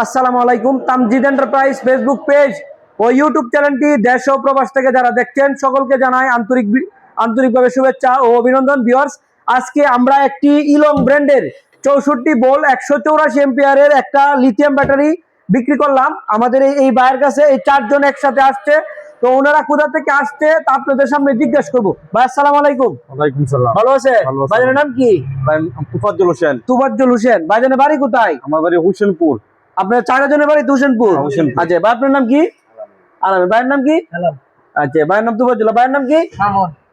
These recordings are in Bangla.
আসসালামু আলাইকুম। তামজিদ এন্টারপ্রাইজ ফেসবুক পেজ ও ইউটিউব চ্যানেলটি দেশ ও প্রবাস থেকে যারা দেখছেন সকলকে জানাই আন্তরিকভাবে শুভেচ্ছা ও অভিনন্দন। ভিউয়ার্স, আজকে আমরা একটি ইলং ব্র্যান্ডের 64 ভোল্ট 184 এম্পিয়ারের একটা লিথিয়াম ব্যাটারি বিক্রি করলাম আমাদের এই ভাইয়ের কাছে। এই চারজন একসাথে আসছে, তো ওনারা কোথা থেকে আসছে তা আপনাদের সামনে জিজ্ঞেস করবো। ভাই আসসালামু আলাইকুম। ওয়ালাইকুম সালাম। ভালো আছে? ভাইয়ের নাম কি? তুফাজ্জল হোসেন। তুফাজ্জল হোসেন। ভাইজানের বাড়ি কোথায়? আমার বাড়ি হোসেনপুর। আপনার চারজনের বাড়ি হোসেনপুর? আচ্ছা, ভাই আপনার নাম কি? আলামিন। ভাইয়ের নাম কি? আচ্ছা, ভাইয়ের নাম তুফাজ্জল, ভাইয়ের নাম কি?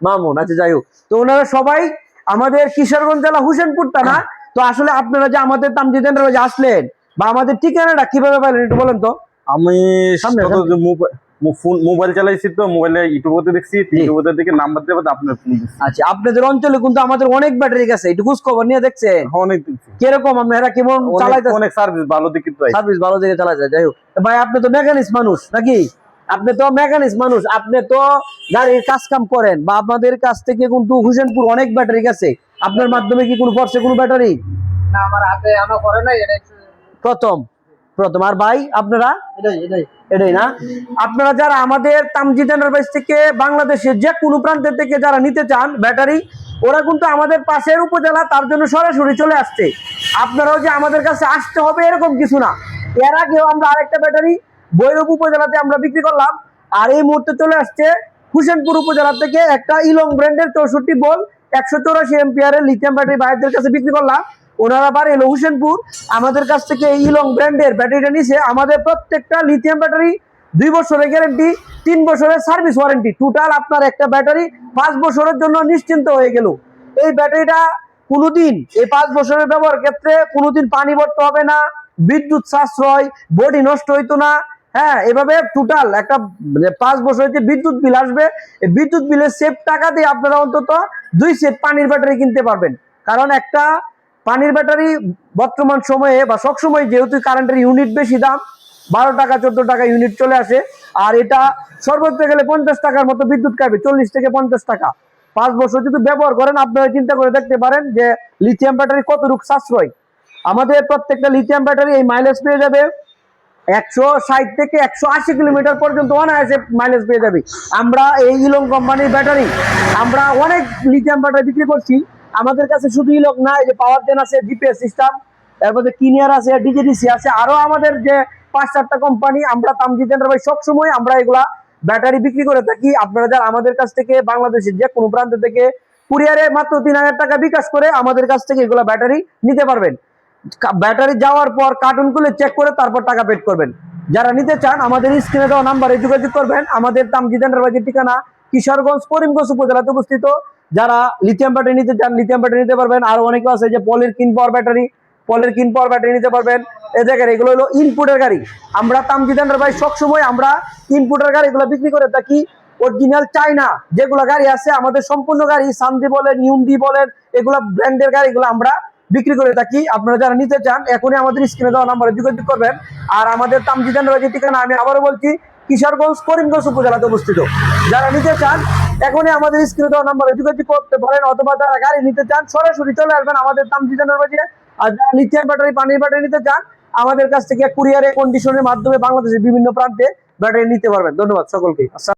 মামুন। আচ্ছা, যাই হোক, তো ওনারা সবাই আমাদের কিশোরগঞ্জ জেলা হোসেনপুরটা না। তো আসলে আপনারা যে আমাদের তামজিদ এন্টারপ্রাইজে আসলেন বা আমাদের ঠিকানাটা কিভাবে পাইলেন একটু বলেন তো। আমি মোবাইল চালাইছি, তো মোবাইলে ইউটিউবে দেখছি, ইউটিউবে দেখে নাম্বার দেবো আপনার ফোন। আচ্ছা, আপনাদের অঞ্চলে কিন্তু আমাদের অনেক ব্যাটারি আছে, একটু খোঁজ খবর নিয়ে দেখছেন? অনেক কিরকম আপনারা কেমন চালাইতেছেন? অনেক সার্ভিস ভালো দিকে, সার্ভিস ভালো দিকে চালাইছে। যাই হোক ভাই, আপনি তো মেকানিক্স মানুষ নাকি? আপনি তো মেকানিক্স মানুষ, আপনি তো গাড়ির কাজ কাম করেন, বা আপনাদের কাছ থেকে কিন্তু হোসেনপুর অনেক ব্যাটারি আছে। আপনার মাধ্যমে কি কোনো পড়ছে কোনো ব্যাটারি? না, আমার হাতে আনা করে নাই, এটা প্রথম। আর ভাই আপনারা এটাই না? আপনারা যারা আমাদের তামজিদ এন্টারপ্রাইজ থেকে বাংলাদেশের যে কোনো প্রান্তের থেকে যারা নিতে চান ব্যাটারি, ওরা কিন্তু আমাদের পাশের উপজেলা, তার জন্য সরাসরি চলে আসছে। আপনারাও যে আমাদের কাছে আসতে হবে এরকম কিছু না। এর আগেও আমরা আরেকটা ব্যাটারি ভৈরব উপজেলাতে আমরা বিক্রি করলাম, আর এই মুহূর্তে চলে আসছে হোসেনপুর উপজেলা থেকে একটা ইলং ব্র্যান্ডের 64 ভোল্ট 184 এম্পিয়ারের লিথিয়াম ব্যাটারি ভাইদের কাছে বিক্রি করলাম। ওনারা বাড়ি এলো হোসেনপুর, আমাদের কাছ থেকে এই ইলং ব্র্যান্ডের ব্যাটারিটা নিছে। আমাদের প্রত্যেকটা লিথিয়াম ব্যাটারি 2 বছরের গ্যারান্টি, 3 বছরের সার্ভিস ওয়ারেন্টি, টোটাল আপনার একটা ব্যাটারি 5 বছরের জন্য নিশ্চিন্ত হয়ে গেল। এই ব্যাটারিটা কোনোদিন এই 5 বছরের ব্যবহার ক্ষেত্রে কোনোদিন পানি ভরতে হবে না, বিদ্যুৎ সাশ্রয়, বডি নষ্ট হইতো না। হ্যাঁ, এভাবে টোটাল একটা 5 বছরের যে বিদ্যুৎ বিল আসবে, এই বিদ্যুৎ বিলের সেভ টাকা দিয়ে আপনারা অন্তত 2 সেট পানির ব্যাটারি কিনতে পারবেন। কারণ একটা পানির ব্যাটারি বর্তমান সময়ে বা সবসময় যেহেতু কারেন্টের ইউনিট বেশি দাম, 12 টাকা 14 টাকা ইউনিট চলে আসে, আর এটা সর্বোচ্চ গেলে 50 টাকার মতো বিদ্যুৎ খাবে, 40 থেকে 50 টাকা। 5 বছর যদি ব্যবহার করেন, আপনারা চিন্তা করে দেখতে পারেন যে লিথিয়াম ব্যাটারি কতটুকু সাশ্রয়। আমাদের প্রত্যেকটা লিথিয়াম ব্যাটারি এই মাইলেজ পেয়ে যাবে 160 থেকে 180 কিলোমিটার পর্যন্ত অনায়াসে মাইলেজ পেয়ে যাবে। আমরা এই ইলং কোম্পানির ব্যাটারি আমরা অনেক লিথিয়াম ব্যাটারি বিক্রি করছি। আমাদের কাছে শুধু ইলং না, এই যে পাওয়ার জেন আছে, জিপিএস সিস্টেম, তারপরে কিনিয়ার আছে, ডিজেডিসি আছে, আরো আমাদের যে 5-4টা কোম্পানি, আমরা তামজিদ এন্টারপ্রাইজ সবসময় আমরা এগুলা ব্যাটারি বিক্রি করে থাকি। আপনারা যারা আমাদের কাছ থেকে বাংলাদেশের যে কোনো প্রান্ত থেকে কুরিয়ারে মাত্র 3000 টাকা বিকাশ করে আমাদের কাছ থেকে এগুলা ব্যাটারি নিতে পারবেন। ব্যাটারি যাওয়ার পর কার্টুন খুলে চেক করে তারপর টাকা পেড করবেন। যারা নিতে চান আমাদের স্ক্রিনে দেওয়া নাম্বারে যোগাযোগ করবেন। আমাদের তামজিদ এন্টারপ্রাইজের ঠিকানা কিশোরগঞ্জ করিমগঞ্জ উপজেলাতে অবস্থিত। যারা লিথিয়াম ব্যাটারি নিতে চান লিথিয়াম ব্যাটারি নিতে পারবেন। আর অনেকে আছে যে পলের কিন পাওয়ার ব্যাটারি নিতে পারবেন। এই জায়গায় এগুলো হলো ইনপুটের গাড়ি। আমরা তামজিদ এন্টারপ্রাইজ সবসময় আমরা ইনপুটের গাড়ি এগুলো বিক্রি করে থাকি। অরিজিনাল চাইনা যেগুলো গাড়ি আছে আমাদের সম্পূর্ণ গাড়ি, সানদি বলেন, ইউন্ডি বলেন, এগুলো ব্র্যান্ডের গাড়িগুলো আমরা বিক্রি করে থাকি। আপনারা যারা নিতে চান এখনই আমাদের স্ক্রিনে দেওয়া নাম্বারে যোগাযোগ করবেন। আর আমাদের তামজিদ এন্টারপ্রাইজের ঠিকানা আমি আবারও বলছি, কিশোরগঞ্জ করিমগঞ্জ উপজেলাতে অবস্থিত। যারা নিতে চান এখনই আমাদের স্ক্রিনে দেওয়া নাম্বারে যোগাযোগ করতে পারেন, অথবা যারা গাড়ি নিতে চান সরাসরি চলে আসবেন আমাদের তামজিদ এন্টারপ্রাইজে। আর যারা লিথিয়াম ব্যাটারি, পানির ব্যাটারি নিতে চান আমাদের কাছ থেকে কুরিয়ারে কন্ডিশনের মাধ্যমে বাংলাদেশের বিভিন্ন প্রান্তে ব্যাটারি নিতে পারবেন। ধন্যবাদ সকলকে।